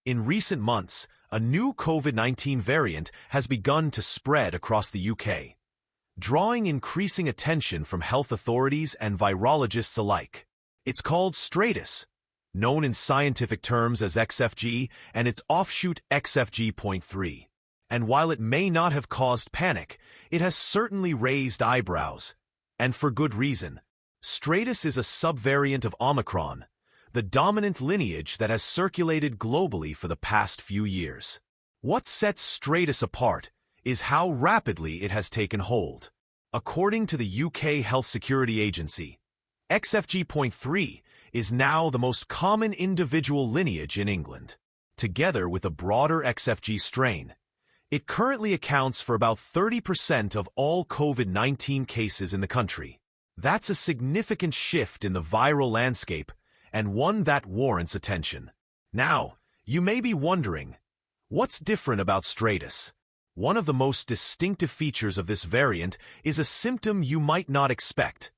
In recent months, a new COVID-19 variant has begun to spread across the UK, drawing increasing attention from health authorities and virologists alike. It's called stratus, known in scientific terms as XFG, and its offshoot XFG.3. And while it may not have caused panic, it has certainly raised eyebrows, and for good reason. Stratus is a subvariant of Omicron, the dominant lineage that has circulated globally for the past few years. What sets stratus apart is how rapidly it has taken hold. According to the UK Health Security Agency, XFG.3 is now the most common individual lineage in England. Together with a broader XFG strain, it currently accounts for about 30% of all COVID-19 cases in the country. That's a significant shift in the viral landscape, and one that warrants attention. Now, you may be wondering, what's different about stratus? One of the most distinctive features of this variant is a symptom you might not expect: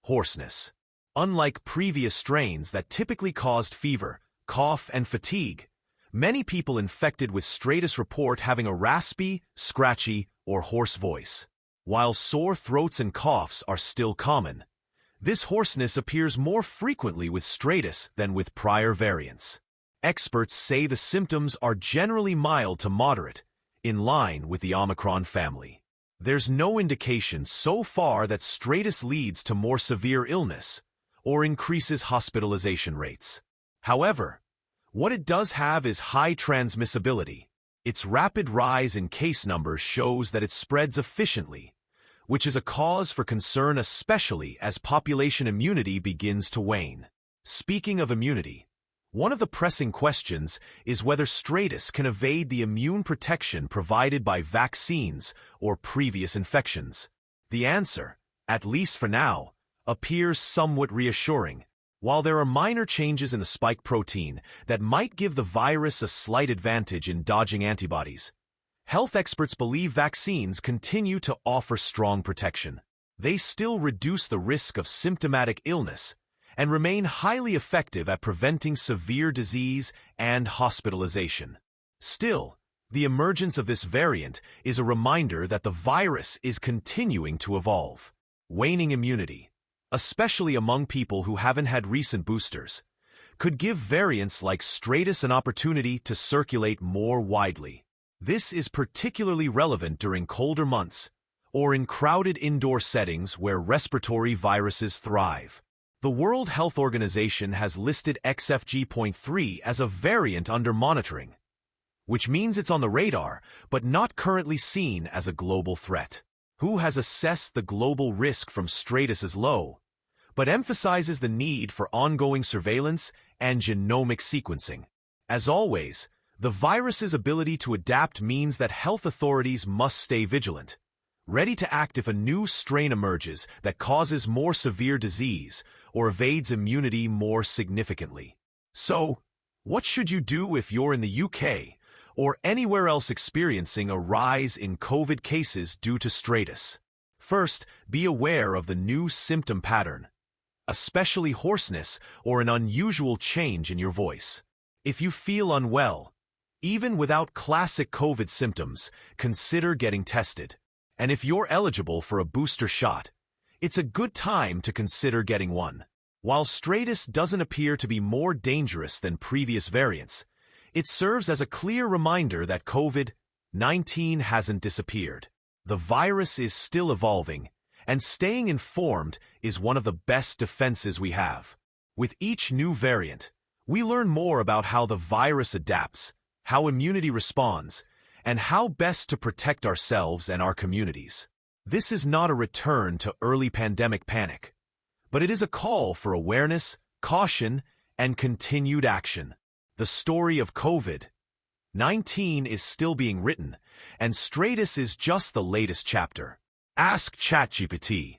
hoarseness. Unlike previous strains that typically caused fever, cough, and fatigue, many people infected with stratus report having a raspy, scratchy, or hoarse voice. While sore throats and coughs are still common, this hoarseness appears more frequently with stratus than with prior variants. Experts say the symptoms are generally mild to moderate, in line with the Omicron family. There's no indication so far that stratus leads to more severe illness or increases hospitalization rates. However, what it does have is high transmissibility. Its rapid rise in case numbers shows that it spreads efficiently, which is a cause for concern especially as population immunity begins to wane. Speaking of immunity, one of the pressing questions is whether stratus can evade the immune protection provided by vaccines or previous infections. The answer, at least for now, appears somewhat reassuring. While there are minor changes in the spike protein that might give the virus a slight advantage in dodging antibodies, health experts believe vaccines continue to offer strong protection. They still reduce the risk of symptomatic illness and remain highly effective at preventing severe disease and hospitalization. Still, the emergence of this variant is a reminder that the virus is continuing to evolve. Waning immunity, especially among people who haven't had recent boosters, could give variants like stratus an opportunity to circulate more widely. This is particularly relevant during colder months or in crowded indoor settings where respiratory viruses thrive. The World Health Organization has listed XFG.3 as a variant under monitoring, which means it's on the radar but not currently seen as a global threat. WHO has assessed the global risk from stratus as low, but emphasizes the need for ongoing surveillance and genomic sequencing. As always, the virus's ability to adapt means that health authorities must stay vigilant, ready to act if a new strain emerges that causes more severe disease or evades immunity more significantly. So, what should you do if you're in the UK or anywhere else experiencing a rise in COVID cases due to stratus? First, be aware of the new symptom pattern, especially hoarseness or an unusual change in your voice. If you feel unwell, even without classic COVID symptoms, consider getting tested. And if you're eligible for a booster shot, it's a good time to consider getting one. While stratus doesn't appear to be more dangerous than previous variants, it serves as a clear reminder that COVID-19 hasn't disappeared. The virus is still evolving, and staying informed is one of the best defenses we have. With each new variant, we learn more about how the virus adapts, how immunity responds, and how best to protect ourselves and our communities. This is not a return to early pandemic panic, but it is a call for awareness, caution, and continued action. The story of COVID-19 is still being written, and stratus is just the latest chapter. Ask ChatGPT.